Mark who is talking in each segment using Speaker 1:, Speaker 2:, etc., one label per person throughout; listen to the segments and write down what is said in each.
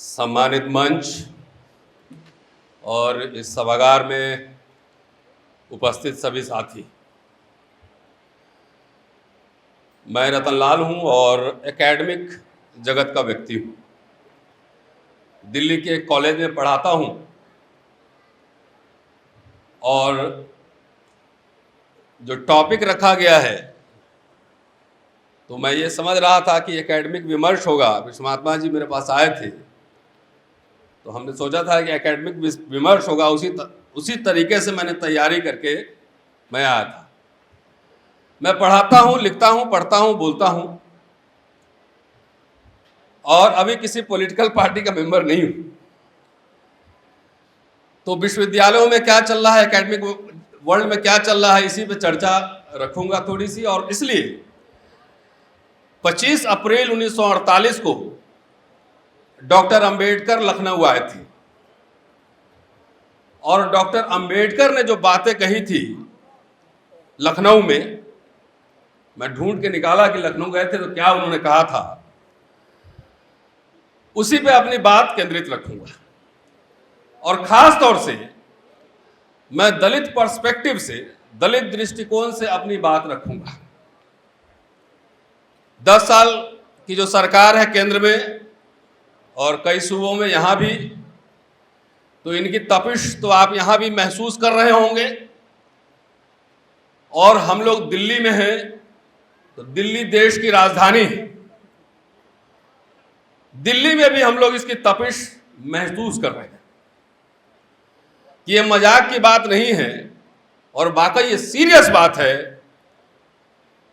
Speaker 1: सम्मानित मंच और इस सभागार में उपस्थित सभी साथी, मैं रतनलाल हूं और एकेडमिक जगत का व्यक्ति हूं। दिल्ली के एक कॉलेज में पढ़ाता हूं और जो टॉपिक रखा गया है तो मैं ये समझ रहा था कि एकेडमिक विमर्श होगा। विश्व महात्मा जी मेरे पास आए थे तो हमने सोचा था कि एकेडमिक विमर्श होगा। उसी तरीके से मैंने तैयारी करके मैं आया था। मैं पढ़ाता हूं, लिखता हूं, पढ़ता हूं, बोलता हूं और अभी किसी पॉलिटिकल पार्टी का मेंबर नहीं हूं। तो विश्वविद्यालयों में क्या चल रहा है, एकेडमिक वर्ल्ड में क्या चल रहा है, इसी पे चर्चा रखूंगा थोड़ी सी। और इसलिए 25 अप्रैल 1948 को डॉक्टर अंबेडकर लखनऊ आए थे और डॉक्टर अंबेडकर ने जो बातें कही थी लखनऊ में, मैं ढूंढ के निकाला कि लखनऊ गए थे तो क्या उन्होंने कहा था, उसी पे अपनी बात केंद्रित रखूंगा। और खास तौर से मैं दलित पर्सपेक्टिव से, दलित दृष्टिकोण से अपनी बात रखूंगा। 10 साल की जो सरकार है केंद्र में और कई सूबों में, यहां भी, तो इनकी तपिश तो आप यहां भी महसूस कर रहे होंगे। और हम लोग दिल्ली में हैं तो दिल्ली देश की राजधानी है। दिल्ली में भी हम लोग इसकी तपिश महसूस कर रहे हैं। ये मजाक की बात नहीं है और वाकई ये सीरियस बात है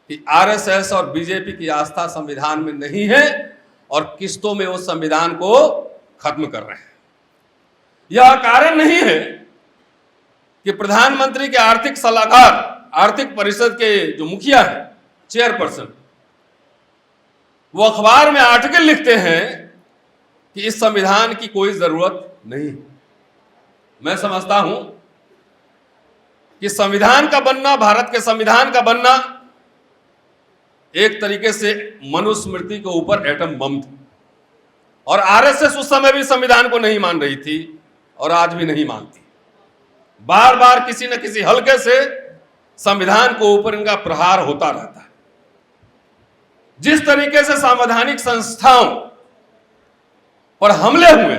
Speaker 1: कि आरएसएस और बीजेपी की आस्था संविधान में नहीं है और किस्तों में वो संविधान को खत्म कर रहे हैं। यह कारण नहीं है कि प्रधानमंत्री के आर्थिक सलाहकार, आर्थिक परिषद के जो मुखिया है, चेयरपर्सन, वो अखबार में आर्टिकल लिखते हैं कि इस संविधान की कोई जरूरत नहीं। मैं समझता हूं कि संविधान का बनना, भारत के संविधान का बनना एक तरीके से मनुस्मृति के ऊपर एटम बम था। और आरएसएस उस समय भी संविधान को नहीं मान रही थी और आज भी नहीं मानती। बार बार किसी न किसी हल्के से संविधान को ऊपर इनका प्रहार होता रहता है। जिस तरीके से संवैधानिक संस्थाओं पर हमले हुए,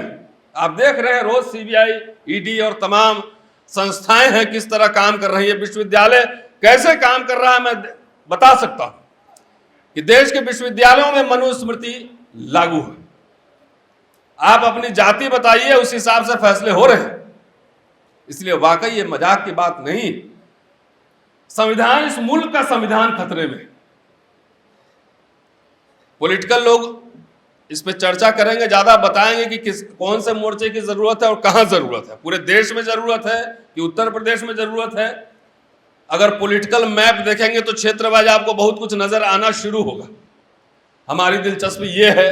Speaker 1: आप देख रहे हैं रोज सीबीआई, ईडी और तमाम संस्थाएं हैं किस तरह काम कर रही है। विश्वविद्यालय कैसे काम कर रहा है मैं बता सकता हूं कि देश के विश्वविद्यालयों में मनुस्मृति लागू है। आप अपनी जाति बताइए, उस हिसाब से फैसले हो रहे हैं। इसलिए वाकई ये मजाक की बात नहीं। संविधान, इस मुल्क का संविधान खतरे में। पॉलिटिकल लोग इस पे चर्चा करेंगे, ज्यादा बताएंगे कि कौन से मोर्चे की जरूरत है और कहां जरूरत है, पूरे देश में जरूरत है कि उत्तर प्रदेश में जरूरत है। अगर पॉलिटिकल मैप देखेंगे तो क्षेत्रवाइज आपको बहुत कुछ नजर आना शुरू होगा। हमारी दिलचस्पी ये है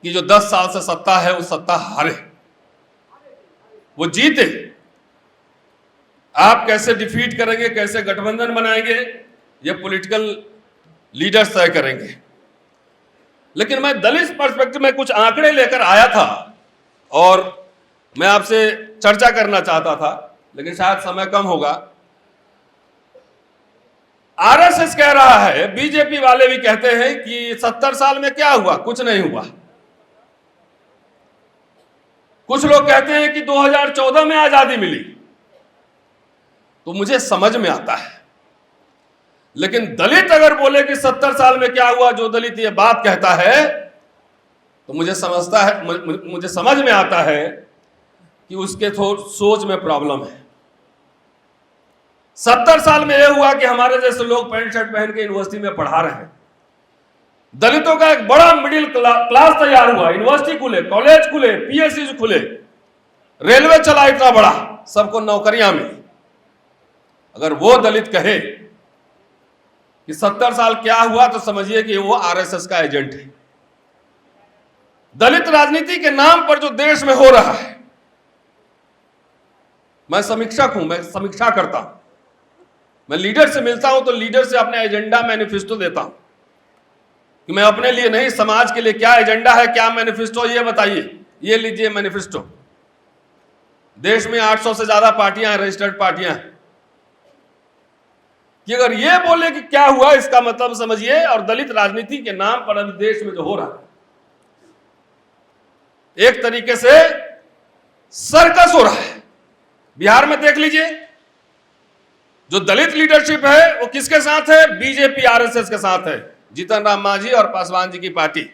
Speaker 1: कि जो 10 साल से सत्ता है वो सत्ता हारे, वो जीते। आप कैसे डिफीट करेंगे, कैसे गठबंधन बनाएंगे, ये पॉलिटिकल लीडर्स तय करेंगे। लेकिन मैं दलित पर्सपेक्टिव में कुछ आंकड़े लेकर आया था और मैं आपसे चर्चा करना चाहता था, लेकिन शायद समय कम होगा। आरएसएस कह रहा है, बीजेपी वाले भी कहते हैं कि 70 साल में क्या हुआ, कुछ नहीं हुआ। कुछ लोग कहते हैं कि 2014 में आजादी मिली, तो मुझे समझ में आता है। लेकिन दलित अगर बोले कि 70 साल में क्या हुआ, जो दलित ये बात कहता है, तो मुझे समझ में आता है कि उसके सोच में प्रॉब्लम है। 70 साल में यह हुआ कि हमारे जैसे लोग पैंट शर्ट पहन के यूनिवर्सिटी में पढ़ा रहे हैं। दलितों का एक बड़ा मिडिल क्लास तैयार हुआ, यूनिवर्सिटी खुले, कॉलेज खुले, पीएससी खुले, रेलवे चला इतना बड़ा, सबको नौकरियां मिली। अगर वो दलित कहे कि 70 साल क्या हुआ, तो समझिए कि वो आरएसएस का एजेंट है। दलित राजनीति के नाम पर जो देश में हो रहा है, मैं समीक्षक हूं, मैं समीक्षा करता हूं, मैं लीडर से मिलता हूं तो लीडर से अपने एजेंडा, मैनिफेस्टो देता हूं। कि मैं अपने लिए नहीं, समाज के लिए क्या एजेंडा है, क्या मैनिफेस्टो, ये बताइए। ये लीजिए मैनिफेस्टो। देश में 800 से ज्यादा पार्टियां हैं, रजिस्टर्ड पार्टियां हैं। कि अगर ये बोले कि क्या हुआ, इसका मतलब समझिए। और दलित राजनीति के नाम पर अभी देश में जो हो रहा है, एक तरीके से सर्कस हो रहा है। बिहार में देख लीजिए, जो दलित लीडरशिप है वो किसके साथ है? बीजेपी आरएसएस के साथ है, जीतन राम मांझी और पासवान जी की पार्टी।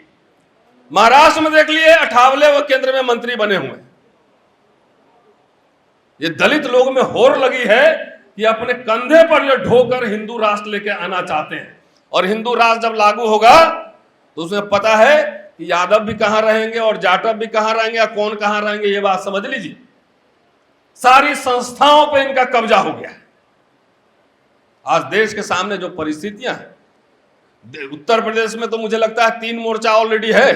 Speaker 1: महाराष्ट्र में देख लिए, 58वें वो केंद्र में मंत्री बने हुए। ये दलित लोग में होड़ लगी है कि अपने कंधे पर ये ढोकर हिंदू राष्ट्र लेके आना चाहते हैं। और हिंदू राष्ट्र जब लागू होगा तो उसमें पता है कि यादव भी कहां रहेंगे और जाटव भी कहां रहेंगे, कौन कहां रहेंगे, ये बात समझ लीजिए। सारी संस्थाओं पे इनका कब्जा हो गया है। आज देश के सामने जो परिस्थितियां हैं, उत्तर प्रदेश में तो मुझे लगता है 3 मोर्चा ऑलरेडी है।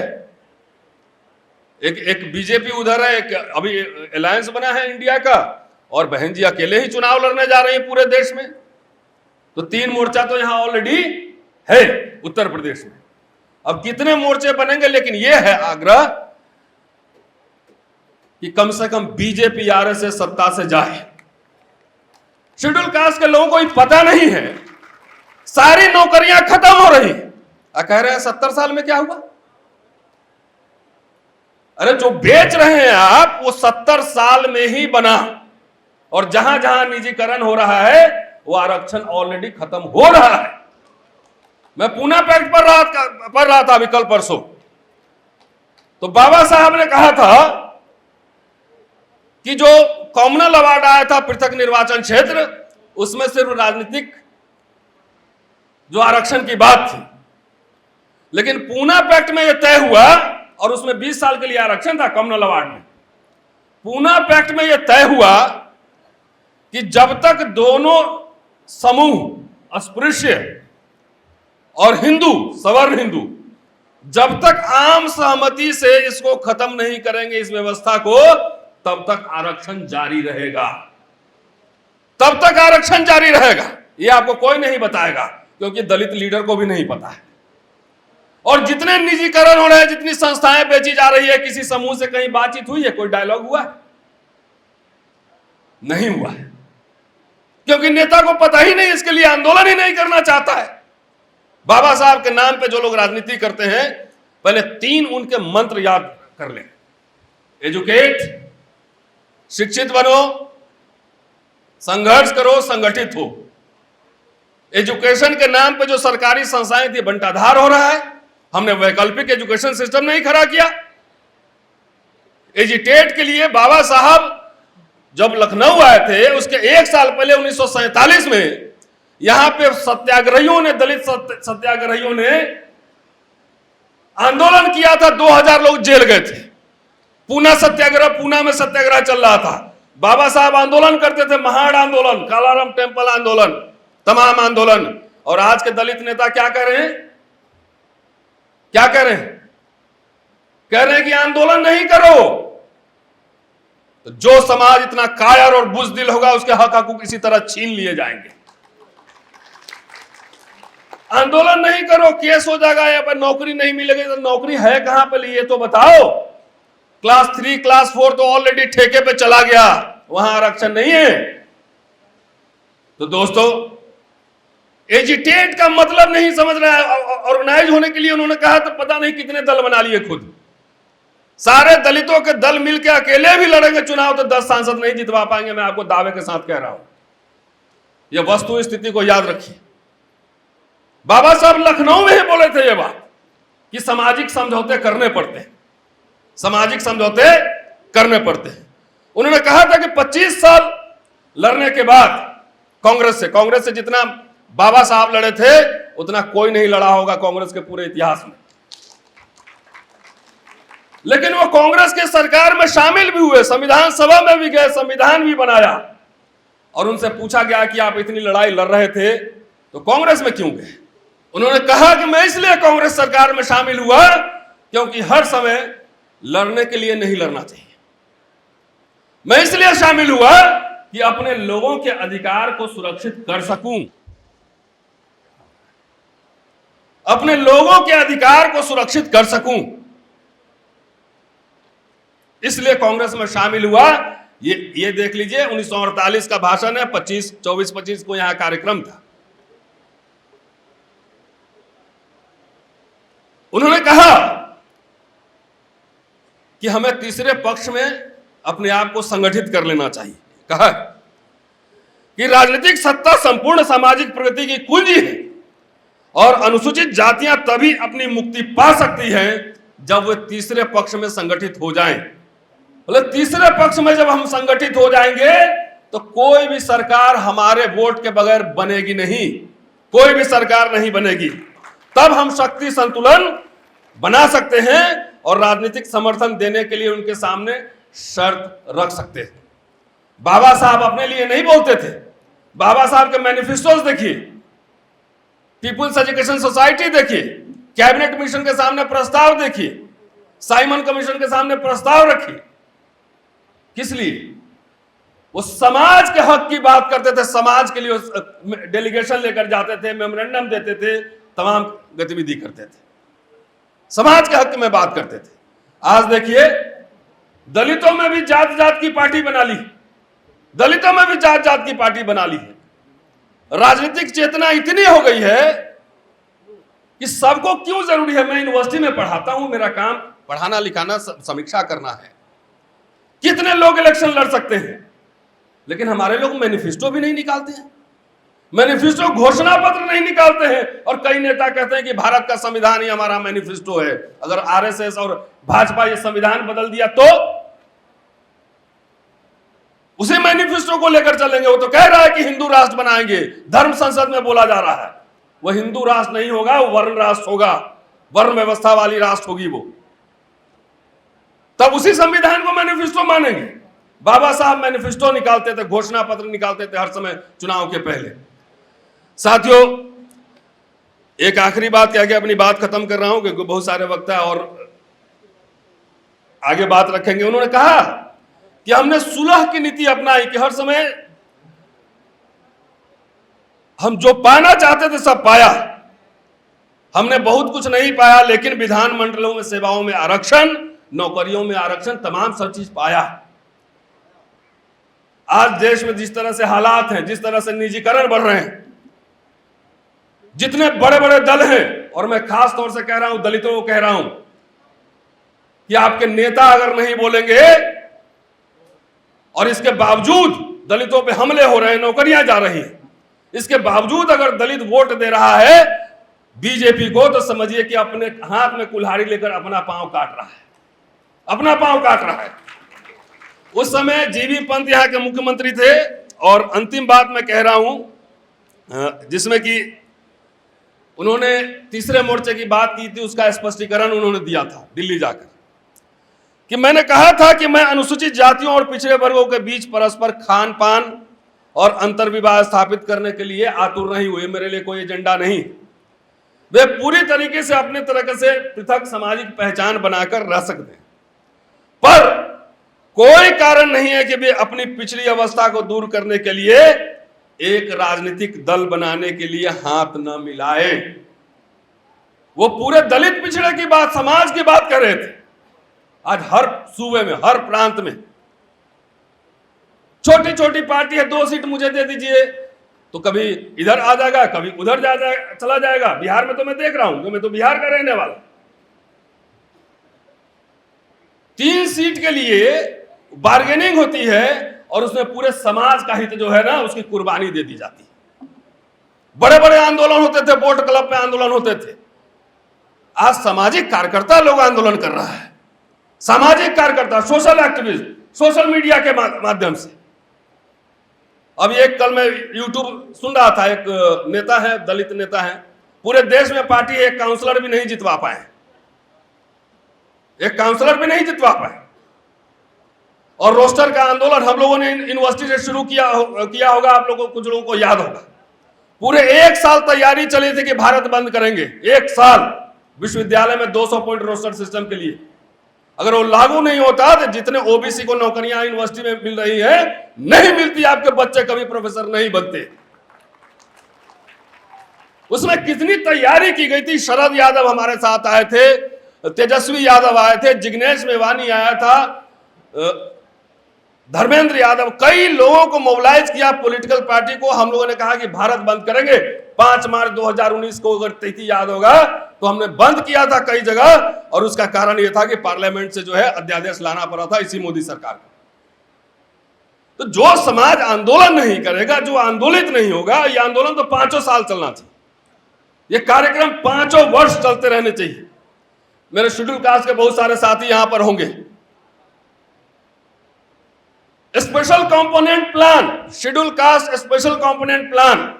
Speaker 1: एक बीजेपी उधर है, एक अभी अलायंस बना है इंडिया का, और बहन जी अकेले ही चुनाव लड़ने जा रही है पूरे देश में। तो 3 मोर्चा तो यहां ऑलरेडी है उत्तर प्रदेश में। अब कितने मोर्चे बनेंगे, लेकिन यह है आग्रह कि कम से कम बीजेपी आरएसएस सत्ता से जाए। शेड्यूल कास्ट के लोगों को ही पता नहीं है, सारी नौकरियां खत्म हो रही हैं। कह रहे हैं 70 साल में क्या हुआ? अरे जो बेच रहे हैं आप, वो 70 साल में ही बना। और जहां जहां निजीकरण हो रहा है, वो आरक्षण ऑलरेडी खत्म हो रहा है। मैं पूना पैक्ट पढ़ रहा था अभी कल परसों, तो बाबा साहब ने कहा था कि जो कॉमनल अवार्ड आया था पृथक निर्वाचन क्षेत्र, उसमें सिर्फ राजनीतिक जो आरक्षण की बात थी। लेकिन पूना पैक्ट में यह तय हुआ, और उसमें 20 साल के लिए आरक्षण था कॉमनल अवार्ड में। पूना पैक्ट में यह तय हुआ कि जब तक दोनों समूह, अस्पृश्य और हिंदू, सवर्ण हिंदू, जब तक आम सहमति से इसको खत्म नहीं करेंगे इस व्यवस्था को, तब तक आरक्षण जारी रहेगा। तब तक आरक्षण जारी रहेगा। यह आपको कोई नहीं बताएगा, क्योंकि दलित लीडर को भी नहीं पता है। और जितने निजीकरण हो रहे हैं, जितनी संस्थाएं बेची जा रही है, किसी समूह से कहीं बातचीत हुई है, कोई डायलॉग हुआ है? नहीं हुआ है, क्योंकि नेता को पता ही नहीं, इसके लिए आंदोलन ही नहीं करना चाहता है। बाबा साहब के नाम पे जो लोग राजनीति करते हैं, पहले 3 उनके मंत्र याद कर लें। एजुकेट, शिक्षित बनो, संघर्ष करो, संगठित हो। एजुकेशन के नाम पे जो सरकारी संस्थाएं थी, बंटाधार हो रहा है। हमने वैकल्पिक एजुकेशन सिस्टम नहीं खड़ा किया। एजिटेट के लिए बाबा साहब जब लखनऊ आए थे, उसके 1 साल पहले 1947 में यहां पे सत्याग्रहियों ने, दलित सत्याग्रहियों ने आंदोलन किया था। 2000 लोग जेल गए थे। पूना सत्याग्रह, पूना में सत्याग्रह चल रहा था। बाबा साहब आंदोलन करते थे, महाड़ आंदोलन, कालाराम टेम्पल आंदोलन, तमाम आंदोलन। और आज के दलित नेता क्या कह रहे हैं? क्या कह रहे हैं? कह रहे हैं कि आंदोलन नहीं करो। तो जो समाज इतना कायर और बुज़दिल होगा, उसके हक हकूक इसी तरह छीन लिए जाएंगे। आंदोलन नहीं करो, केस हो जाएगा, या पर नौकरी नहीं मिलेगी। तो नौकरी है कहां पर, ये तो बताओ। क्लास 3, क्लास 4 तो ऑलरेडी ठेके पे चला गया, वहां आरक्षण नहीं है। तो दोस्तों, एजिटेट का मतलब नहीं समझ रहा है। ऑर्गेनाइज होने के लिए उन्होंने कहा तो पता नहीं कितने दल बना लिए खुद। सारे दलितों के दल मिलकर अकेले भी लड़ेंगे चुनाव, तो 10 सांसद नहीं जितवा पाएंगे। मैं आपको दावे के साथ कह रहा हूं। यह वस्तु स्थिति को याद रखिए। बाबा साहब लखनऊ में ही बोले थे ये बात कि सामाजिक समझौते करने पड़ते हैं, सामाजिक समझौते करने पड़ते हैं। उन्होंने कहा था कि 25 साल लड़ने के बाद कांग्रेस से जितना बाबा साहब लड़े थे, उतना कोई नहीं लड़ा होगा कांग्रेस के पूरे इतिहास में। लेकिन वो कांग्रेस के सरकार में शामिल भी हुए, संविधान सभा में भी गए, संविधान भी बनाया। और उनसे पूछा गया कि आप इतनी लड़ाई लड़ रहे थे तो कांग्रेस में क्यों गए? उन्होंने कहा कि मैं इसलिए कांग्रेस सरकार में शामिल हुआ क्योंकि हर समय लड़ने के लिए नहीं लड़ना चाहिए। मैं इसलिए शामिल हुआ कि अपने लोगों के अधिकार को सुरक्षित कर सकूं। अपने लोगों के अधिकार को सुरक्षित कर सकूं, इसलिए कांग्रेस में शामिल हुआ। ये देख लीजिए 1948 का भाषण है, 24-25 को यहां कार्यक्रम था। उन्होंने कहा कि हमें तीसरे पक्ष में अपने आप को संगठित कर लेना चाहिए। कहा कि राजनीतिक सत्ता संपूर्ण सामाजिक प्रगति की कुंजी है और अनुसूचित जातियां तभी अपनी मुक्ति पा सकती हैं जब वे तीसरे पक्ष में संगठित हो जाएं। बोले तीसरे पक्ष में जब हम संगठित हो जाएंगे तो कोई भी सरकार हमारे वोट के बगैर बनेगी नहीं, कोई भी सरकार नहीं बनेगी। तब हम शक्ति संतुलन बना सकते हैं और राजनीतिक समर्थन देने के लिए उनके सामने शर्त रख सकते हैं। बाबा साहब अपने लिए नहीं बोलते थे। बाबा साहब के मैनिफेस्टोज देखिए, पीपुल्स एजुकेशन सोसाइटी देखिए, कैबिनेट मिशन के सामने प्रस्ताव देखिए, साइमन कमीशन के सामने प्रस्ताव रखिए। किस लिए? वो समाज के हक की बात करते थे, समाज के लिए डेलीगेशन लेकर जाते थे, मेमोरेंडम देते थे, तमाम गतिविधि करते थे, समाज के हक में बात करते थे। आज देखिए दलितों में भी जात जात की पार्टी बना ली, दलितों में भी जात जात की पार्टी बना ली है। राजनीतिक चेतना इतनी हो गई है कि सबको क्यों जरूरी है। मैं यूनिवर्सिटी में पढ़ाता हूं, मेरा काम पढ़ाना लिखाना समीक्षा करना है। कितने लोग इलेक्शन लड़ सकते हैं, लेकिन हमारे लोग मैनिफेस्टो भी नहीं निकालते हैं, मैनिफेस्टो घोषणा पत्र नहीं निकालते हैं। और कई नेता कहते हैं कि भारत का संविधान ही हमारा मैनिफेस्टो है। अगर आरएसएस और भाजपा ये संविधान बदल दिया तो उसी मैनिफेस्टो को लेकर चलेंगे। वो तो कह रहा है कि हिंदू राष्ट्र बनाएंगे, धर्म संसद में बोला जा रहा है। वो हिंदू राष्ट्र नहीं होगा, वो वर्ण राष्ट्र होगा, वर्ण व्यवस्था वाली राष्ट्र होगी वो। तब उसी संविधान को मैनिफेस्टो मानेंगे। बाबा साहब मैनिफेस्टो निकालते थे, घोषणा पत्र निकालते थे हर समय चुनाव के पहले। साथियों, एक आखिरी बात कह के अपनी बात खत्म कर रहा हूं क्योंकि बहुत सारे वक्ता और आगे बात रखेंगे। उन्होंने कहा कि हमने सुलह की नीति अपनाई कि हर समय हम जो पाना चाहते थे सब पाया। हमने बहुत कुछ नहीं पाया, लेकिन विधानमंडलों में सेवाओं में आरक्षण, नौकरियों में आरक्षण, तमाम सब चीज पाया। आज देश में जिस तरह से हालात हैं, जिस तरह से निजीकरण बढ़ रहे हैं, जितने बड़े बड़े दल हैं, और मैं खास तौर से कह रहा हूं, दलितों को कह रहा हूं कि आपके नेता अगर नहीं बोलेंगे और इसके बावजूद दलितों पे हमले हो रहे हैं, नौकरियां जा रही हैं, इसके बावजूद अगर दलित वोट दे रहा है बीजेपी को, तो समझिए कि अपने हाथ में कुल्हाड़ी लेकर अपना पांव काट रहा है, अपना पांव काट रहा है। उस समय जीबी पंत यहां के मुख्यमंत्री थे। और अंतिम बात मैं कह रहा हूं जिसमें कि उन्होंने तीसरे मोर्चे की बात की थी, उसका स्पष्टीकरण उन्होंने दिया था दिल्ली जाकर, कि मैंने कहा था कि मैं अनुसूचित जातियों और पिछड़े वर्गों के बीच परस्पर खान पान और अंतर्विवाह स्थापित करने के लिए आतुर नहीं हुए। मेरे लिए कोई एजेंडा नहीं। वे पूरी तरीके से अपने तरह से पृथक सामाजिक पहचान बनाकर रह सकते हैं, पर कोई कारण नहीं है कि वे अपनी पिछली अवस्था को दूर करने के लिए एक राजनीतिक दल बनाने के लिए हाथ न मिलाए। वो पूरे दलित पिछड़े की बात, समाज की बात कर रहे थे। आज हर सूबे में, हर प्रांत में छोटी छोटी पार्टी है, 2 सीट मुझे दे दीजिए, तो कभी इधर आ जाएगा, कभी उधर चला जाएगा। बिहार में तो मैं देख रहा हूं, मैं तो बिहार का रहने वाला। 3 सीट के लिए बार्गेनिंग होती है और उसमें पूरे समाज का हित जो है ना, उसकी कुर्बानी दे दी जाती है। बड़े बड़े आंदोलन होते थे, वोट क्लब पे आंदोलन होते थे। आज सामाजिक कार्यकर्ता लोग आंदोलन कर रहा है, सामाजिक कार्यकर्ता, सोशल एक्टिविस्ट, सोशल मीडिया के माध्यम से। अब एक कल मैं यूट्यूब सुन रहा था, एक नेता है, दलित नेता है, पूरे देश में पार्टी एक काउंसलर भी नहीं जितवा पाए, एक काउंसलर भी नहीं जितवा पाए। और रोस्टर का आंदोलन हम लोगों ने यूनिवर्सिटी से शुरू किया होगा, आप लोगों को, कुछ लोगों को याद होगा। पूरे 1 साल तैयारी चली थी कि भारत बंद करेंगे, 1 साल विश्वविद्यालय में 200 पॉइंट रोस्टर सिस्टम के लिए। अगर वो लागू नहीं होता तो जितने ओबीसी को नौकरियां यूनिवर्सिटी में मिल रही है, नहीं मिलती, आपके बच्चे कभी प्रोफेसर नहीं बनते। उसमें कितनी तैयारी की गई थी। शरद यादव हमारे साथ आए थे, तेजस्वी यादव आए थे, जिग्नेश मेवानी आया था, धर्मेंद्र यादव, कई लोगों को मोबिलाइज किया, पॉलिटिकल पार्टी को। हम लोगों ने कहा कि भारत बंद करेंगे। 5 मार्च 2019 को अगर तिथि याद होगा तो हमने बंद किया था कई जगह, और उसका कारण यह था कि पार्लियामेंट से जो है अध्यादेश लाना पड़ा था इसी मोदी सरकार को। तो जो समाज आंदोलन नहीं करेगा, जो आंदोलित नहीं होगा, यह आंदोलन तो 5 साल चलना चाहिए, यह कार्यक्रम 5 वर्ष चलते रहने चाहिए। मेरे शेड्यूल कास्ट के बहुत सारे साथी यहां पर होंगे। Special component plan, schedule caste special component plan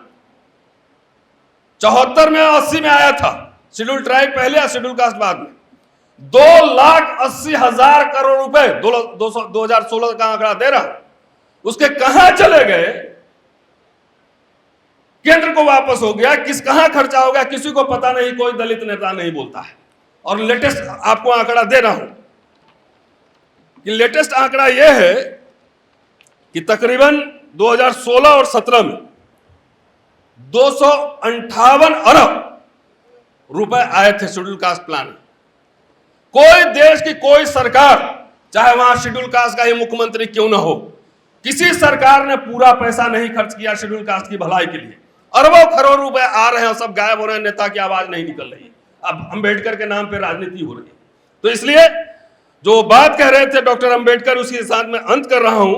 Speaker 1: 74 में 80 में आया था। शेड्यूल ट्राइब पहले या शेड्यूल कास्ट बाद में। 2,80,000 करोड़ रुपए 2016 का आंकड़ा दे रहा, उसके कहां चले गए? केंद्र को वापस हो गया, कहां खर्चा हो गया किसी को पता नहीं, कोई दलित नेता नहीं बोलता है। और लेटेस्ट आपको आंकड़ा दे रहा हूं कि लेटेस्ट आंकड़ा यह है कि तकरीबन 2016 और 17 में 258 अरब रुपए आए थे शेड्यूल कास्ट प्लान। कोई देश की कोई सरकार, चाहे वहां शेड्यूल कास्ट का ही मुख्यमंत्री क्यों ना हो, किसी सरकार ने पूरा पैसा नहीं खर्च किया शेड्यूल कास्ट की भलाई के लिए। अरबों करोड़ रुपए आ रहे हैं, सब गायब हो रहे हैं, नेता की आवाज नहीं निकल रही। अब अंबेडकर के नाम पे राजनीति हो रही है। तो इसलिए जो बात कह रहे थे डॉक्टर अंबेडकर, उसके साथ में अंत कर रहा हूं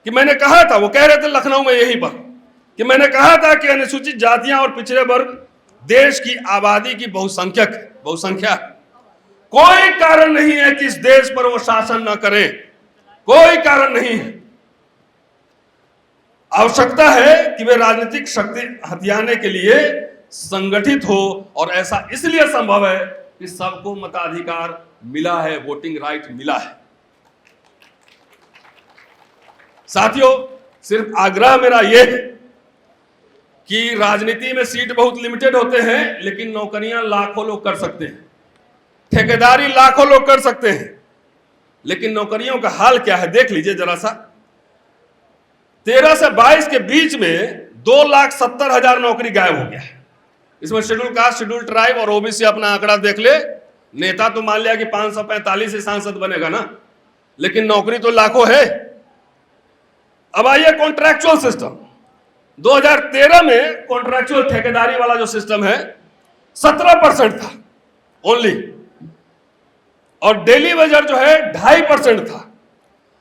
Speaker 1: कि मैंने कहा था, वो कह रहे थे लखनऊ में यहीं पर, कि मैंने कहा था कि अनुसूचित जातियां और पिछड़े वर्ग देश की आबादी की बहुसंख्या, कोई कारण नहीं है कि इस देश पर वो शासन ना करें, कोई कारण नहीं है। आवश्यकता है कि वे राजनीतिक शक्ति हथियाने के लिए संगठित हो, और ऐसा इसलिए संभव है कि सबको मताधिकार मिला है, वोटिंग राइट मिला है। साथियों, सिर्फ आग्रह मेरा यह है कि राजनीति में सीट बहुत लिमिटेड होते हैं, लेकिन नौकरियां लाखों लोग कर सकते हैं, ठेकेदारी लाखों लोग कर सकते हैं, लेकिन नौकरियों का हाल क्या है देख लीजिए जरा सा। 13 से 22 के बीच में 2,70,000 नौकरी गायब हो गया है। इसमें शेड्यूल कास्ट, शेड्यूल ट्राइब और ओबीसी अपना आंकड़ा देख ले। नेता तो मान लिया कि 545 से सांसद बनेगा ना, लेकिन नौकरी तो लाखों है। अब आइए कॉन्ट्रैक्चुअल सिस्टम। 2013 में कॉन्ट्रैक्चुअल ठेकेदारी वाला जो सिस्टम है 17% था ओनली, और डेली वेजर जो है 2.5% था,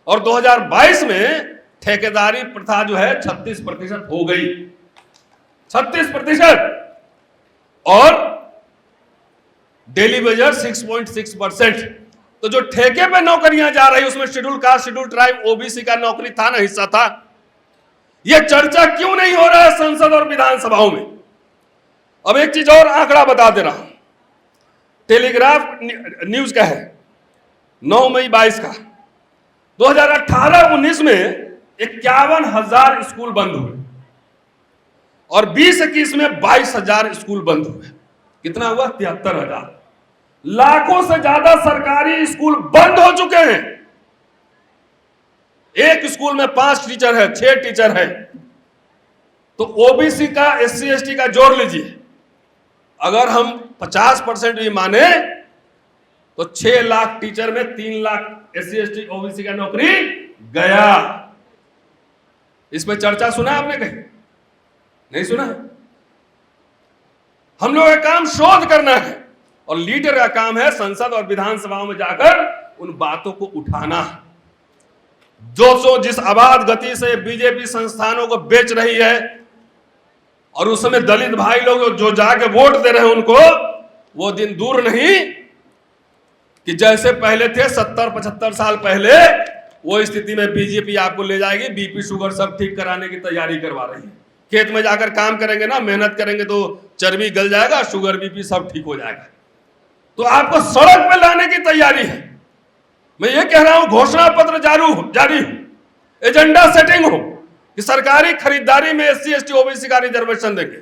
Speaker 1: और 2022 में ठेकेदारी प्रथा जो है 36% हो गई, 36%, और डेली वेजर 6.6%। तो जो ठेके पे नौकरियां जा रही उसमें schedule caste, schedule tribe, OBC का नौकरी था ना, हिस्सा था। यह चर्चा क्यों नहीं हो रहा है संसद और विधानसभाओं में? अब एक चीज और आंकड़ा बता दे रहा हूं, टेलीग्राफ न्यूज का है 9 मई 22 का। 2018-19 में 51,000 स्कूल बंद हुए, और 20-21 में 22,000 स्कूल बंद हुए। कितना हुआ? 73,000। लाखों से ज्यादा सरकारी स्कूल बंद हो चुके हैं। एक स्कूल में 5 टीचर है, 6 टीचर है। तो ओबीसी का, SC ST का जोड़ लीजिए, अगर हम 50% भी माने तो 6 लाख टीचर में 3 लाख SC ST OBC का नौकरी गया। इस पर चर्चा सुना आपने कहीं? नहीं सुना है। हम लोग का काम शोध करना है, और लीडर का काम है संसद और विधानसभाओं में जाकर उन बातों को उठाना। जिस आबाद गति से बीजेपी संस्थानों को बेच रही है, और उस समय दलित भाई लोग जो जाके वोट दे रहे हैं उनको, वो दिन दूर नहीं कि जैसे पहले थे 70-75 साल पहले, वो स्थिति में बीजेपी आपको ले जाएगी। बीपी शुगर सब ठीक कराने की तैयारी करवा रही है। खेत में जाकर काम करेंगे ना, मेहनत करेंगे तो चर्बी गल जाएगा, शुगर बीपी सब ठीक हो जाएगा। तो आपको सड़क पे लाने की तैयारी है। मैं ये कह रहा हूं, घोषणा पत्र जारी हो, एजेंडा सेटिंग हो कि सरकारी खरीदारी में SC ST OBC का रिजर्वेशन देंगे,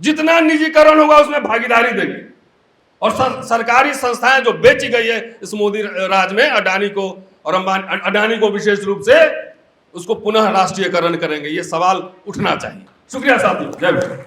Speaker 1: जितना निजीकरण होगा उसमें भागीदारी देंगे, और सरकारी संस्थाएं जो बेची गई है इस मोदी राज में, अडानी को और अडानी को विशेष रूप से, उसको पुनः राष्ट्रीयकरण करेंगे। ये सवाल उठना चाहिए। शुक्रिया साथियों, जय हिंद।